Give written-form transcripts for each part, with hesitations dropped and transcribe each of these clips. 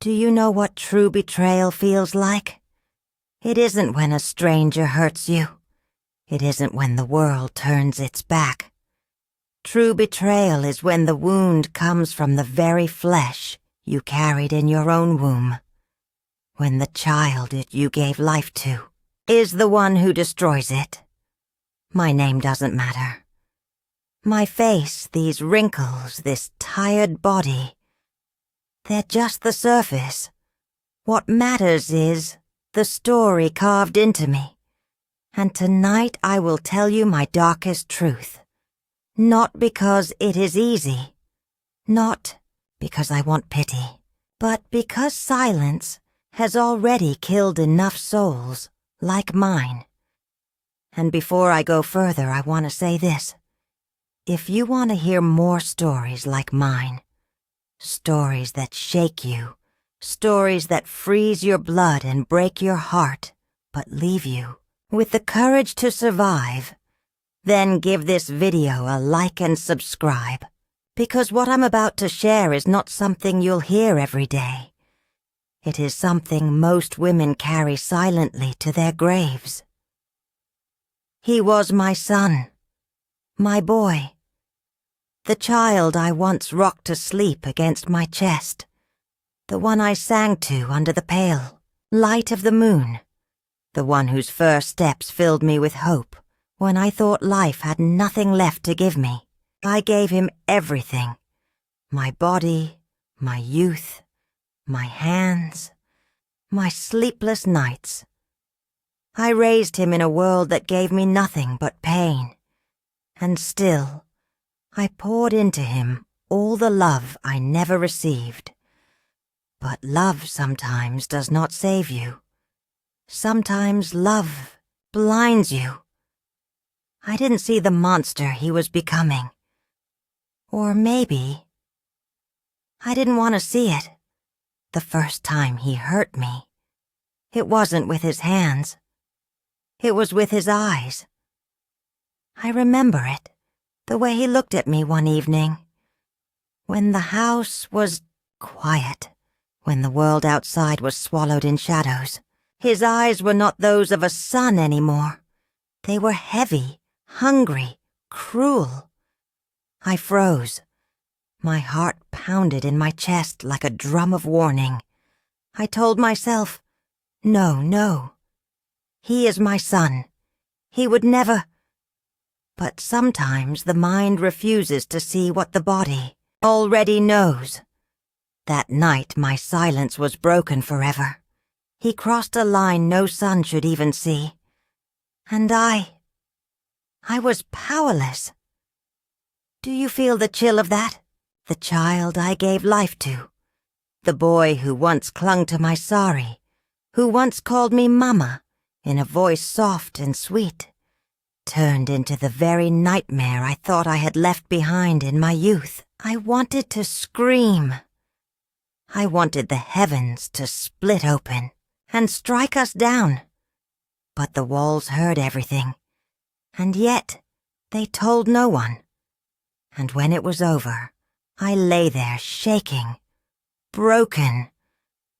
Do you know what true betrayal feels like? It isn't when a stranger hurts you. It isn't when the world turns its back. True betrayal is when the wound comes from the very flesh you carried in your own womb. When the child you gave life to is the one who destroys it. My name doesn't matter. My face, these wrinkles, this tired body, they're just the surface. What matters is the story carved into me. And tonight I will tell you my darkest truth. Not because it is easy. Not because I want pity. But because silence has already killed enough souls like mine. And before I go further, I want to say this. If you want to hear more stories like mine, stories that shake you, stories that freeze your blood and break your heart, but leave you with the courage to survive, then give this video a like and subscribe. Because what I'm about to share is not something you'll hear every day. It is something most women carry silently to their graves. He was my son, my boy, the child I once rocked to sleep against my chest, the one I sang to under the pale light of the moon, the one whose first steps filled me with hope when I thought life had nothing left to give me. I gave him everything, my body, my youth, my hands, my sleepless nights. I raised him in a world that gave me nothing but pain, and still, I poured into him all the love I never received. But love sometimes does not save you. Sometimes love blinds you. I didn't see the monster he was becoming. Or maybe I didn't want to see it. The first time he hurt me, it wasn't with his hands. It was with his eyes. I remember it, the way he looked at me one evening, when the house was quiet, when the world outside was swallowed in shadows. His eyes were not those of a son anymore. They were heavy, hungry, cruel. I froze. My heart pounded in my chest like a drum of warning. I told myself, no, no. He is my son. He would never... But sometimes the mind refuses to see what the body already knows. That night my silence was broken forever. He crossed a line no son should even see. And I was powerless. Do you feel the chill of that? The child I gave life to. The boy who once clung to my sari, who once called me Mama in a voice soft and sweet, turned into the very nightmare I thought I had left behind in my youth. I wanted to scream. I wanted the heavens to split open and strike us down. But the walls heard everything, and yet they told no one. And when it was over, I lay there shaking, broken,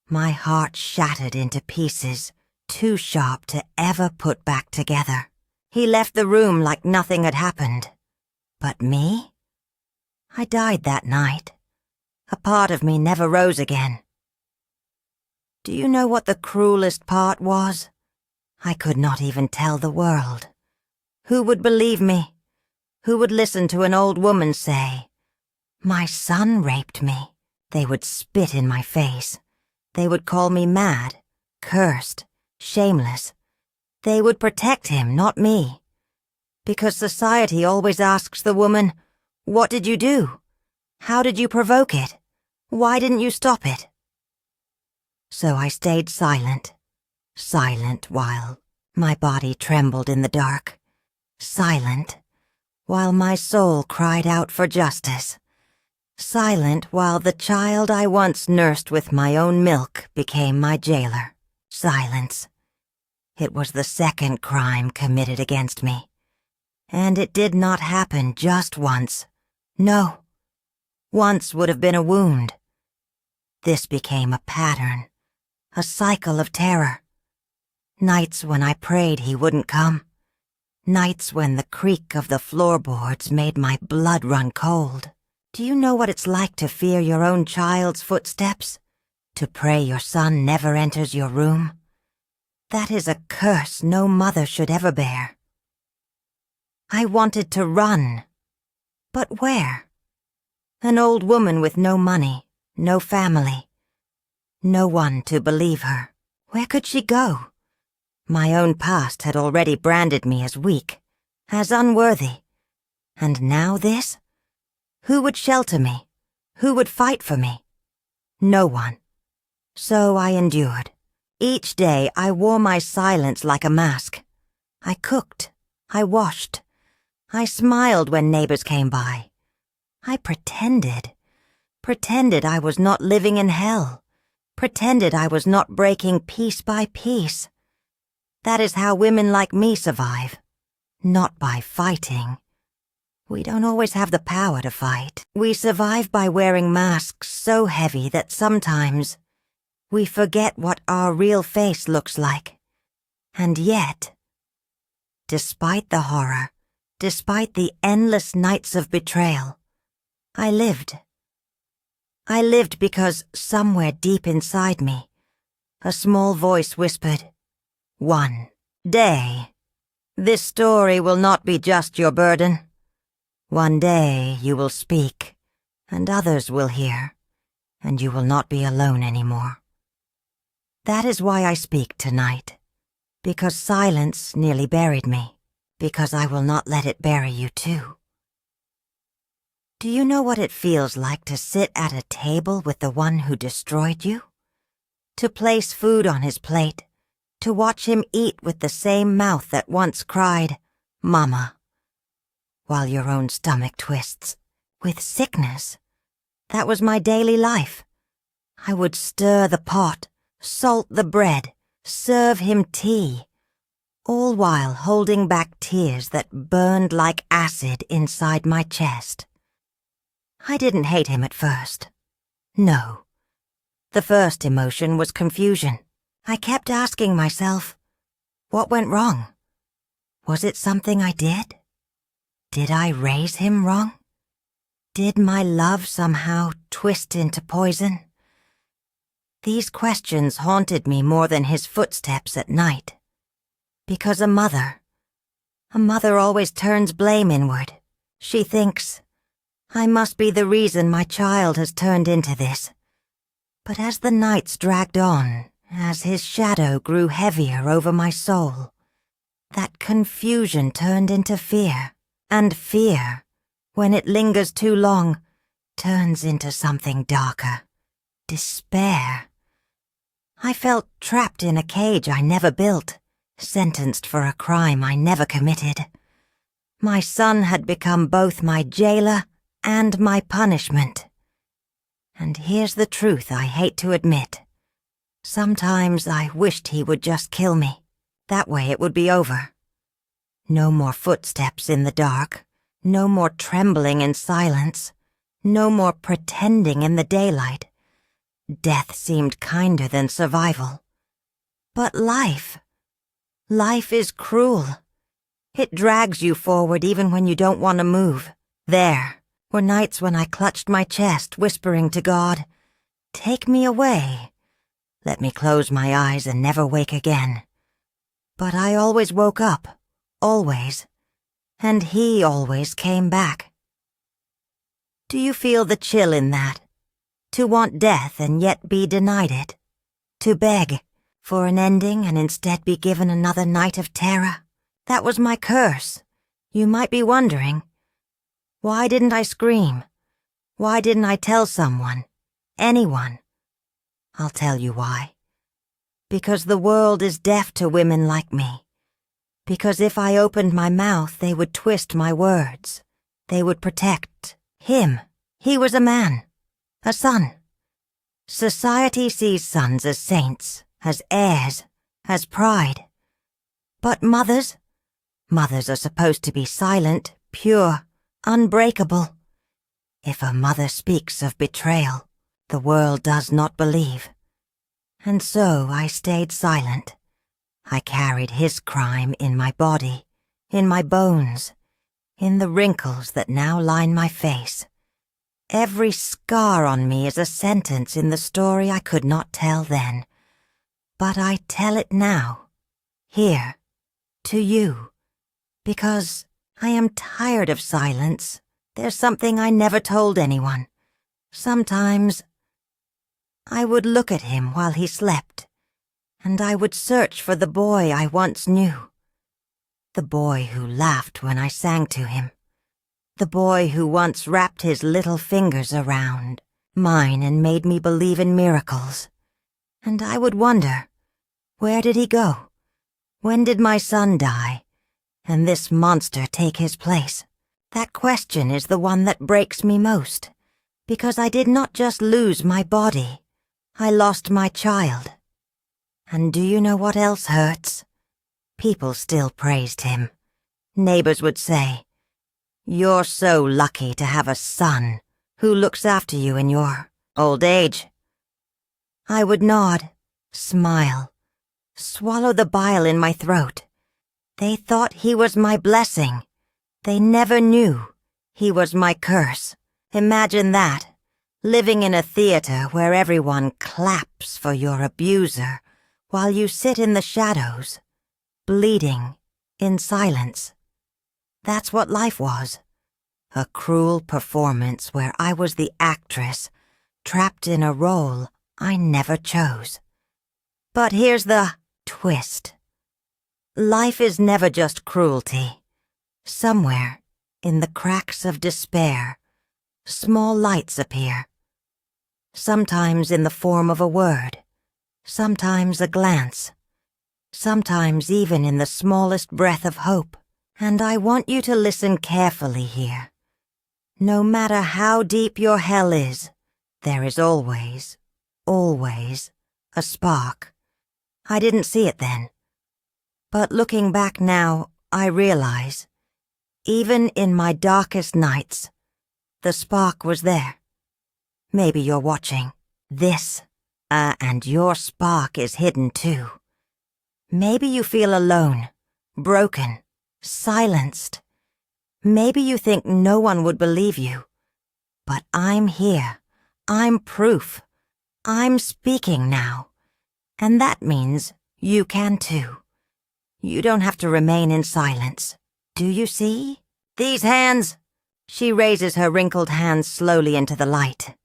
my heart shattered into pieces, too sharp to ever put back together. He left the room like nothing had happened. But me? I died that night. A part of me never rose again. Do you know what the cruelest part was? I could not even tell the world. Who would believe me? Who would listen to an old woman say, "My son raped me"? They would spit in my face. They would call me mad, cursed, shameless. They would protect him, not me. Because society always asks the woman, "What did you do? How did you provoke it? Why didn't you stop it?" So I stayed silent while my body trembled in the dark, silent while my soul cried out for justice, silent while the child I once nursed with my own milk became my jailer. Silence. It was the second crime committed against me. And it did not happen just once. No. Once would have been a wound. This became a pattern, a cycle of terror. Nights when I prayed he wouldn't come. Nights when the creak of the floorboards made my blood run cold. Do you know what it's like to fear your own child's footsteps? To pray your son never enters your room? That is a curse no mother should ever bear. I wanted to run. But where? An old woman with no money, no family. No one to believe her. Where could she go? My own past had already branded me as weak, as unworthy. And now this? Who would shelter me? Who would fight for me? No one. So I endured. Each day I wore my silence like a mask. I cooked. I washed. I smiled when neighbors came by. I pretended I was not living in hell. Pretended I was not breaking piece by piece. That is how women like me survive. Not by fighting. We don't always have the power to fight. We survive by wearing masks so heavy that sometimes we forget what our real face looks like. And yet, despite the horror, despite the endless nights of betrayal, I lived. I lived because somewhere deep inside me, a small voice whispered, "One day, this story will not be just your burden. One day you will speak, and others will hear, and you will not be alone anymore." That is why I speak tonight, because silence nearly buried me, because I will not let it bury you too. Do you know what it feels like to sit at a table with the one who destroyed you? To place food on his plate, to watch him eat with the same mouth that once cried, "Mama," while your own stomach twists. With sickness, that was my daily life. I would stir the pot, salt the bread, serve him tea, all while holding back tears that burned like acid inside my chest. I didn't hate him at first. No. The first emotion was confusion. I kept asking myself, what went wrong? Was it something I did? Did I raise him wrong? Did my love somehow twist into poison? These questions haunted me more than his footsteps at night. Because a mother always turns blame inward. She thinks, I must be the reason my child has turned into this. But as the nights dragged on, as his shadow grew heavier over my soul, that confusion turned into fear, and fear, when it lingers too long, turns into something darker. Despair. I felt trapped in a cage I never built, sentenced for a crime I never committed. My son had become both my jailer and my punishment. And here's the truth I hate to admit. Sometimes I wished he would just kill me. That way it would be over. No more footsteps in the dark. No more trembling in silence. No more pretending in the daylight. Death seemed kinder than survival. But life is cruel. It drags you forward even when you don't want to move. There were nights when I clutched my chest, whispering to God, "Take me away. Let me close my eyes and never wake again." But I always woke up, always, and he always came back. Do you feel the chill in that? To want death and yet be denied it? To beg for an ending and instead be given another night of terror? That was my curse. You might be wondering, why didn't I scream? Why didn't I tell someone? Anyone? I'll tell you why. Because the world is deaf to women like me. Because if I opened my mouth, they would twist my words. They would protect him. He was a man, a son. Society sees sons as saints, as heirs, as pride. But mothers are supposed to be silent, pure, unbreakable. If a mother speaks of betrayal, The world does not believe. And so I stayed silent. I carried his crime in my body, in my bones, in the wrinkles that now line my face. Every scar on me is a sentence in the story I could not tell then. But I tell it now, here, to you, because I am tired of silence. There's something I never told anyone. Sometimes I would look at him while he slept, and I would search for the boy I once knew. The boy who laughed when I sang to him. The boy who once wrapped his little fingers around mine and made me believe in miracles. And I would wonder, where did he go? When did my son die, and this monster take his place? That question is the one that breaks me most, because I did not just lose my body, I lost my child. And do you know what else hurts? People still praised him. Neighbors would say, "You're so lucky to have a son who looks after you in your old age." I would nod, smile, swallow the bile in my throat. They thought he was my blessing. They never knew he was my curse. Imagine that, living in a theater where everyone claps for your abuser while you sit in the shadows, bleeding in silence. That's what life was. A cruel performance where I was the actress, trapped in a role I never chose. But here's the twist. Life is never just cruelty. Somewhere, in the cracks of despair, small lights appear. Sometimes in the form of a word, sometimes a glance, sometimes even in the smallest breath of hope. And I want you to listen carefully here. No matter how deep your hell is, there is always, always a spark. I didn't see it then. But looking back now, I realize, even in my darkest nights, the spark was there. Maybe you're watching this, and your spark is hidden too. Maybe you feel alone, broken, silenced. Maybe you think no one would believe you. But I'm here. I'm proof. I'm speaking now. And that means you can too. You don't have to remain in silence. Do you see? These hands. She raises her wrinkled hands slowly into the light.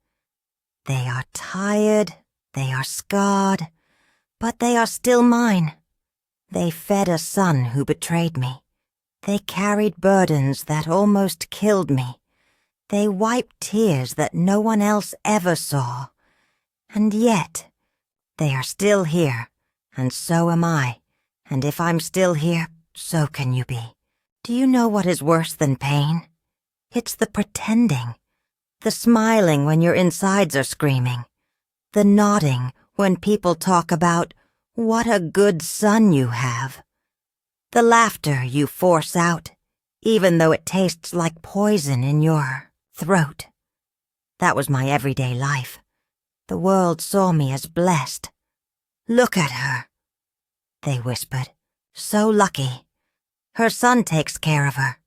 They are tired, they are scarred, but they are still mine. They fed a son who betrayed me. They carried burdens that almost killed me. They wiped tears that no one else ever saw. And yet, they are still here, and so am I. And if I'm still here, so can you be. Do you know what is worse than pain? It's the pretending, the smiling when your insides are screaming, the nodding when people talk about what a good son you have, the laughter you force out, even though it tastes like poison in your throat. That was my everyday life. The world saw me as blessed. Look at her, they whispered. So lucky. Her son takes care of her.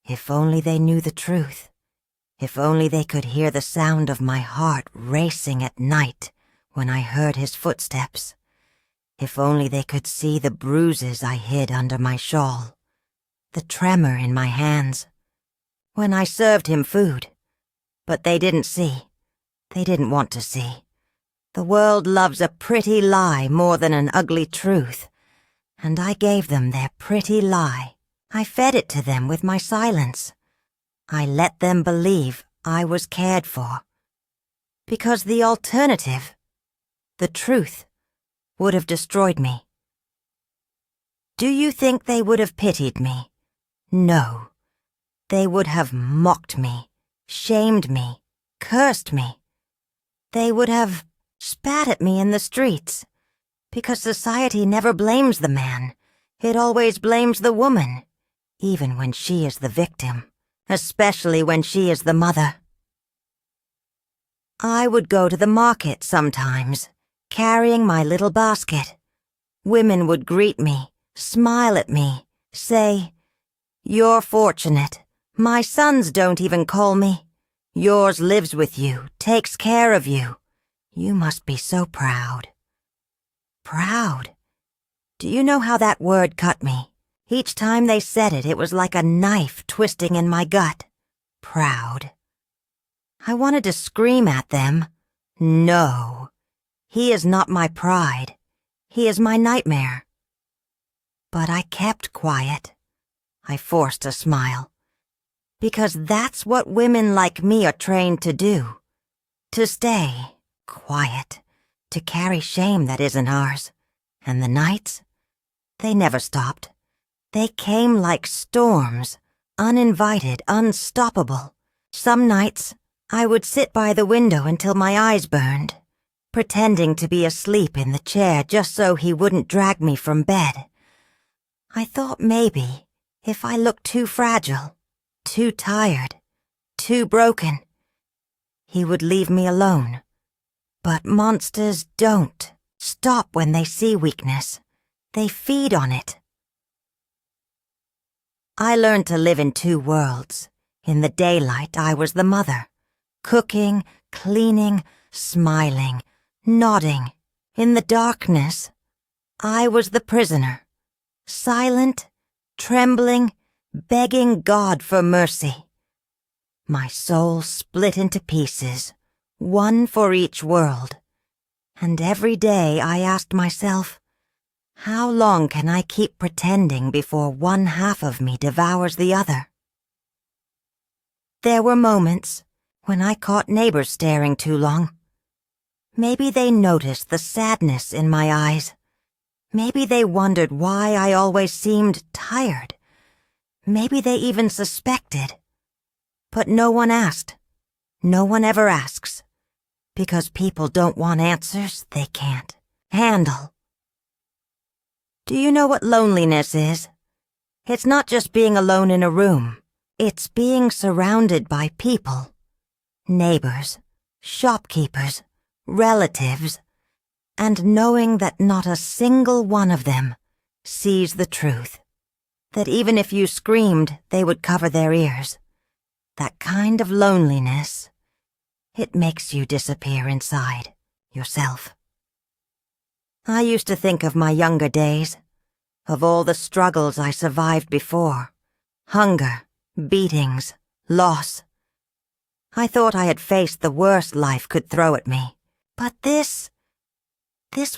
If only they knew the truth. If only they could hear the sound of my heart racing at night when I heard his footsteps. If only they could see the bruises I hid under my shawl, the tremor in my hands, when I served him food. But they didn't see. They didn't want to see. The world loves a pretty lie more than an ugly truth, and I gave them their pretty lie. I fed it to them with my silence. I let them believe I was cared for. Because the alternative, the truth, would have destroyed me. Do you think they would have pitied me? No. They would have mocked me, shamed me, cursed me. They would have spat at me in the streets, because society never blames the man. It always blames the woman, even when she is the victim, especially when she is the mother. I would go to the market sometimes, carrying my little basket. Women would greet me, smile at me, say, "You're fortunate. My sons don't even call me. Yours lives with you, takes care of you. You must be so proud." Proud. Do you know how that word cut me? Each time they said it, it was like a knife twisting in my gut. Proud. I wanted to scream at them. No. He is not my pride. He is my nightmare. But I kept quiet. I forced a smile. Because that's what women like me are trained to do. To stay quiet. To carry shame that isn't ours. And the nights? They never stopped. They came like storms. Uninvited, unstoppable. Some nights, I would sit by the window until my eyes burned, pretending to be asleep in the chair just so he wouldn't drag me from bed. I thought maybe, if I looked too fragile, too tired, too broken, he would leave me alone. But monsters don't stop when they see weakness. They feed on it. I learned to live in two worlds. In the daylight, I was the mother, cooking, cleaning, smiling, nodding. In the darkness, I was the prisoner, silent, trembling, begging God for mercy. My soul split into pieces, one for each world. And every day I asked myself, how long can I keep pretending before one half of me devours the other? There were moments when I caught neighbors staring too long. Maybe they noticed the sadness in my eyes. Maybe they wondered why I always seemed tired. Maybe they even suspected. But no one asked. No one ever asks. Because people don't want answers they can't handle. Do you know what loneliness is? It's not just being alone in a room. It's being surrounded by people. Neighbors, shopkeepers, relatives, and knowing that not a single one of them sees the truth. That even if you screamed, they would cover their ears. That kind of loneliness, it makes you disappear inside yourself. I used to think of my younger days, of all the struggles I survived before. Hunger, beatings, loss. I thought I had faced the worst life could throw at me. But this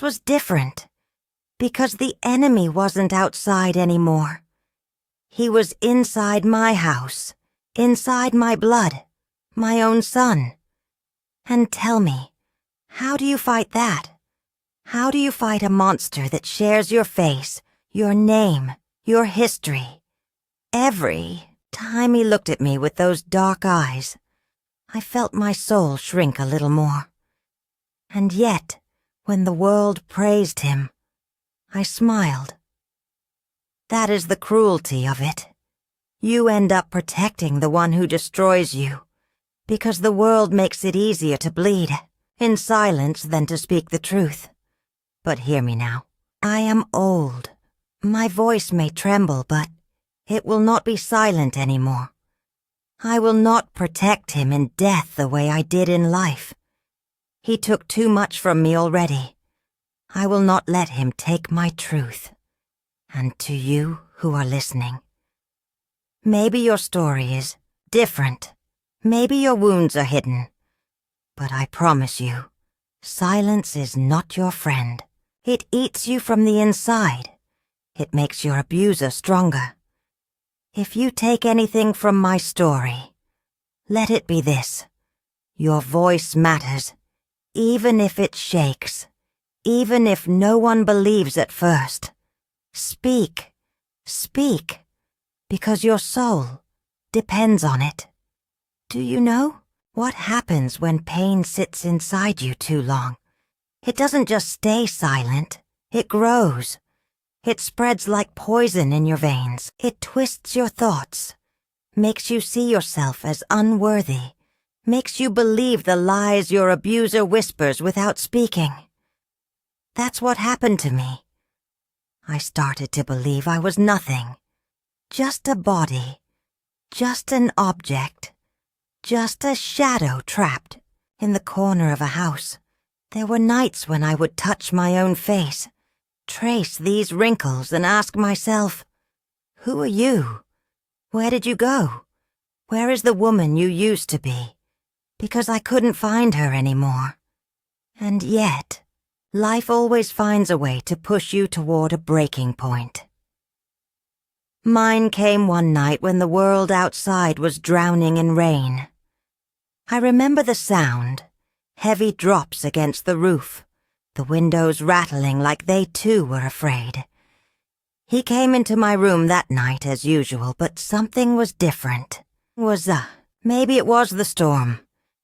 was different, because the enemy wasn't outside anymore. He was inside my house, inside my blood, my own son. And tell me, how do you fight that? How do you fight a monster that shares your face, your name, your history? Every time he looked at me with those dark eyes, I felt my soul shrink a little more. And yet, when the world praised him, I smiled. That is the cruelty of it. You end up protecting the one who destroys you, because the world makes it easier to bleed in silence than to speak the truth. But hear me now. I am old. My voice may tremble, but it will not be silent anymore. I will not protect him in death the way I did in life. He took too much from me already. I will not let him take my truth. And to you who are listening, maybe your story is different. Maybe your wounds are hidden. But I promise you, silence is not your friend. It eats you from the inside. It makes your abuser stronger. If you take anything from my story, let it be this. Your voice matters, even if it shakes, even if no one believes at first. Speak, speak, because your soul depends on it. Do you know what happens when pain sits inside you too long? It doesn't just stay silent, it grows. It spreads like poison in your veins. It twists your thoughts, makes you see yourself as unworthy, makes you believe the lies your abuser whispers without speaking. That's what happened to me. I started to believe I was nothing. Just a body. Just an object. Just a shadow trapped in the corner of a house. There were nights when I would touch my own face, trace these wrinkles and ask myself, who are you? Where did you go? Where is the woman you used to be? Because I couldn't find her anymore. And yet, life always finds a way to push you toward a breaking point. Mine came one night when the world outside was drowning in rain. I remember the sound, heavy drops against the roof, the windows rattling like they too were afraid. He came into my room that night as usual, but something was different. Maybe it was the storm.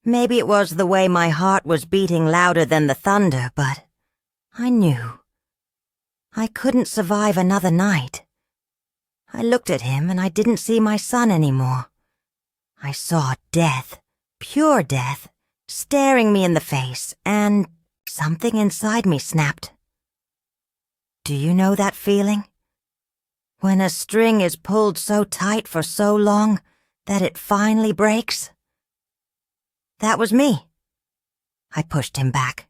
Maybe it was the way my heart was beating louder than the thunder, but I knew. I couldn't survive another night. I looked at him and I didn't see my son anymore. I saw death, pure death, staring me in the face, and something inside me snapped. Do you know that feeling? When a string is pulled so tight for so long that it finally breaks? That was me. I pushed him back.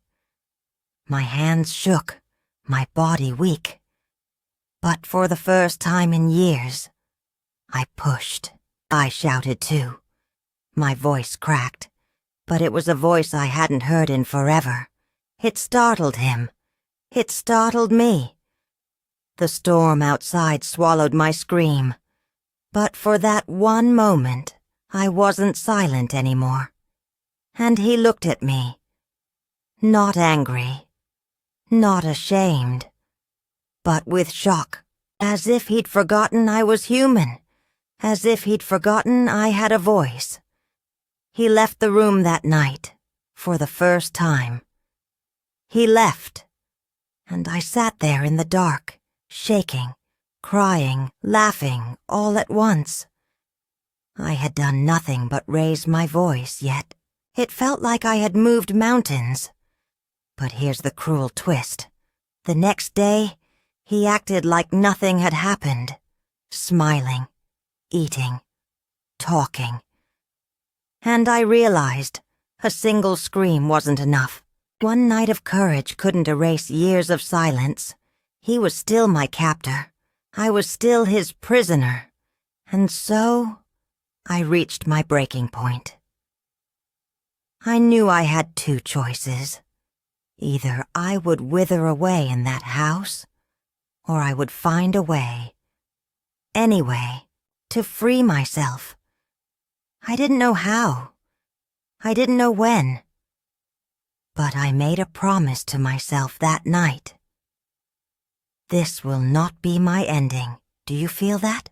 My hands shook, my body weak. But for the first time in years, I pushed. I shouted too. My voice cracked, but it was a voice I hadn't heard in forever. It startled him. It startled me. The storm outside swallowed my scream. But for that one moment, I wasn't silent anymore. And he looked at me. Not angry. Not ashamed. But with shock. As if he'd forgotten I was human. As if he'd forgotten I had a voice. He left the room that night, for the first time. He left, and I sat there in the dark, shaking, crying, laughing, all at once. I had done nothing but raise my voice, yet it felt like I had moved mountains. But here's the cruel twist. The next day, he acted like nothing had happened, smiling, eating, talking. And I realized a single scream wasn't enough. One night of courage couldn't erase years of silence. He was still my captor. I was still his prisoner. And so, I reached my breaking point. I knew I had two choices. Either I would wither away in that house, or I would find a way, any way, to free myself. I didn't know how. I didn't know when. But I made a promise to myself that night. This will not be my ending. Do you feel that?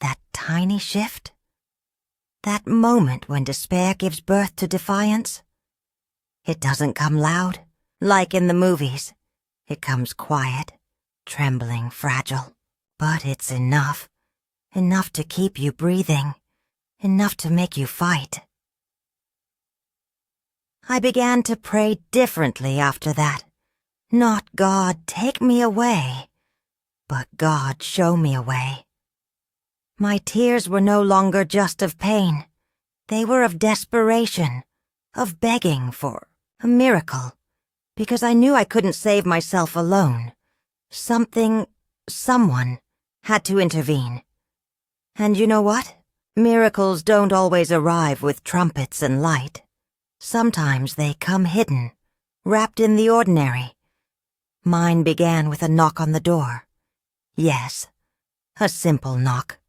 That tiny shift? That moment when despair gives birth to defiance? It doesn't come loud, like in the movies. It comes quiet, trembling, fragile. But it's enough. Enough to keep you breathing. Enough to make you fight. I began to pray differently after that. Not God, take me away, but God, show me a way. My tears were no longer just of pain. They were of desperation, of begging for a miracle, because I knew I couldn't save myself alone. Someone had to intervene. And you know what? Miracles don't always arrive with trumpets and light. Sometimes they come hidden, wrapped in the ordinary. Mine began with a knock on the door. Yes, a simple knock.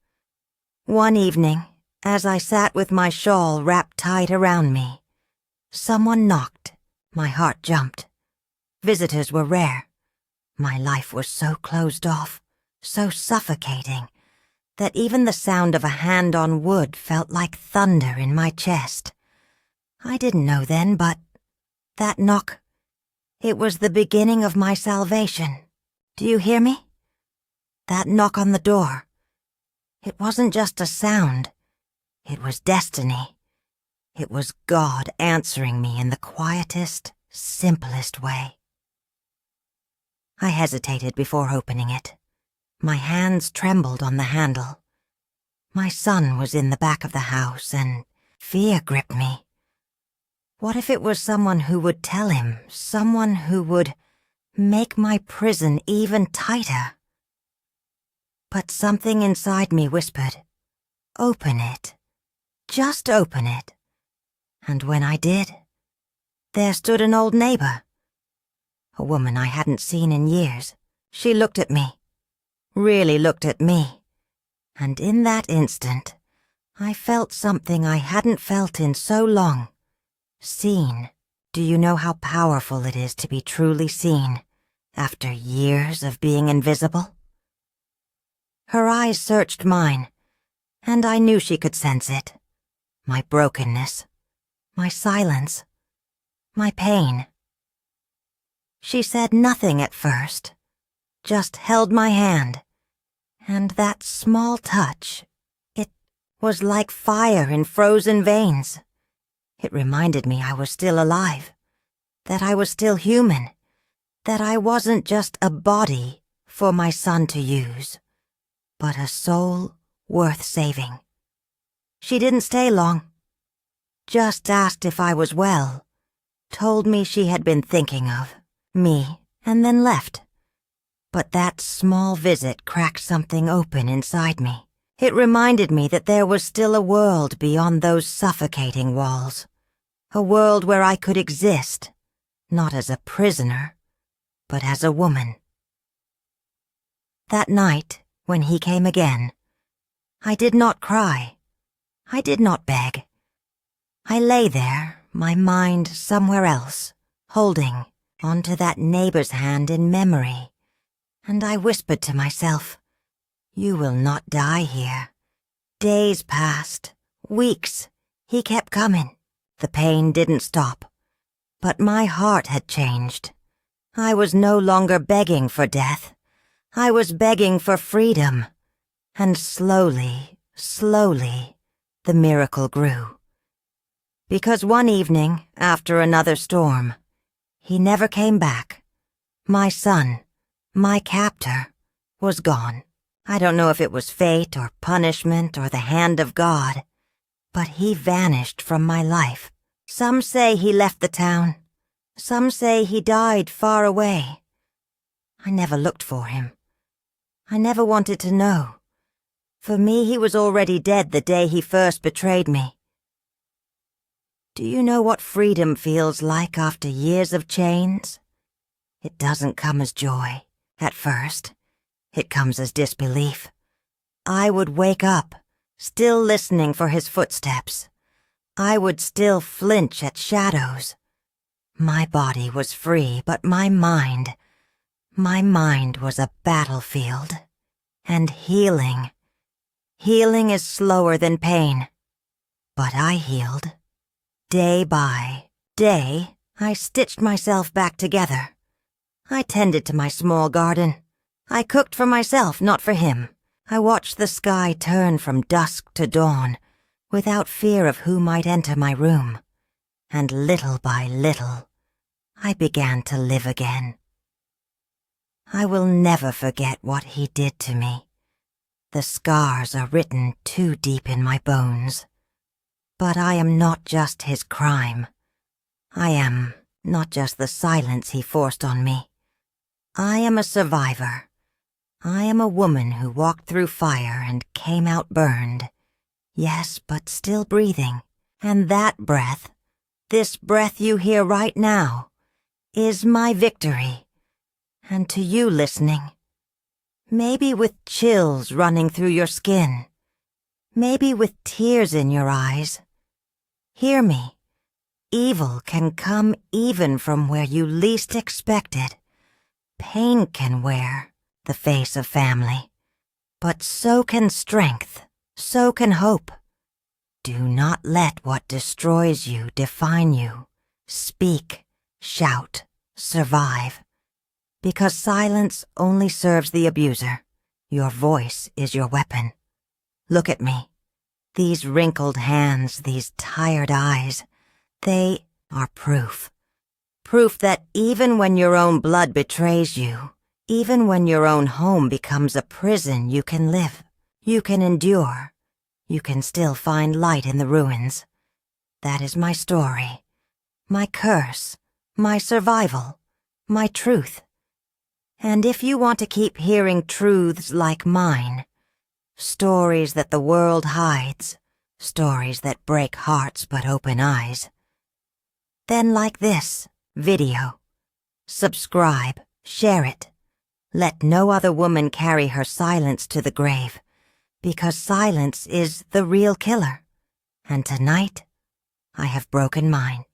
One evening, as I sat with my shawl wrapped tight around me, someone knocked. My heart jumped. Visitors were rare. My life was so closed off, so suffocating, that even the sound of a hand on wood felt like thunder in my chest. I didn't know then, but that knock, it was the beginning of my salvation. Do you hear me? That knock on the door. It wasn't just a sound. It was destiny. It was God answering me in the quietest, simplest way. I hesitated before opening it. My hands trembled on the handle. My son was in the back of the house, and fear gripped me. What if it was someone who would tell him, someone who would make my prison even tighter? But something inside me whispered, "Open it. Just open it." And when I did, there stood an old neighbor, a woman I hadn't seen in years. She looked at me, really looked at me, and in that instant, I felt something I hadn't felt in so long. Seen. Do you know how powerful it is to be truly seen after years of being invisible? Her eyes searched mine, and I knew she could sense it. My brokenness, my silence, my pain. She said nothing at first, just held my hand, and that small touch, it was like fire in frozen veins. It reminded me I was still alive, that I was still human, that I wasn't just a body for my son to use, but a soul worth saving. She didn't stay long, just asked if I was well, told me she had been thinking of me, and then left. But that small visit cracked something open inside me. It reminded me that there was still a world beyond those suffocating walls, a world where I could exist, not as a prisoner, but as a woman. That night, when he came again, I did not cry. I did not beg. I lay there, my mind somewhere else, holding onto that neighbor's hand in memory, and I whispered to myself, "You will not die here." Days passed, weeks. He kept coming. The pain didn't stop, but my heart had changed. I was no longer begging for death. I was begging for freedom. And slowly, slowly, the miracle grew. Because one evening, after another storm, he never came back. My son, my captor, was gone. I don't know if it was fate or punishment or the hand of God, but he vanished from my life. Some say he left the town. Some say he died far away. I never looked for him. I never wanted to know. For me, he was already dead the day he first betrayed me. Do you know what freedom feels like after years of chains? It doesn't come as joy, at first. It comes as disbelief. I would wake up, still listening for his footsteps. I would still flinch at shadows. My body was free, but my mind was a battlefield. And healing is slower than pain. But I healed. Day by day, I stitched myself back together. I tended to my small garden. I cooked for myself, not for him. I watched the sky turn from dusk to dawn, without fear of who might enter my room. And little by little, I began to live again. I will never forget what he did to me. The scars are written too deep in my bones. But I am not just his crime. I am not just the silence he forced on me. I am a survivor. I am a woman who walked through fire and came out burned. Yes, but still breathing. And that breath, this breath you hear right now, is my victory. And to you listening, maybe with chills running through your skin, maybe with tears in your eyes, hear me. Evil can come even from where you least expect it. Pain can wear the face of family, but so can strength, so can hope. Do not let what destroys you define you. Speak, shout, survive. Because silence only serves the abuser. Your voice is your weapon. Look at me. These wrinkled hands, these tired eyes, they are proof. Proof that even when your own blood betrays you, even when your own home becomes a prison, you can live, you can endure, you can still find light in the ruins. That is my story, my curse, my survival, my truth. And if you want to keep hearing truths like mine, stories that the world hides, stories that break hearts but open eyes, then like this video, subscribe, share it. Let no other woman carry her silence to the grave, because silence is the real killer. And tonight, I have broken mine.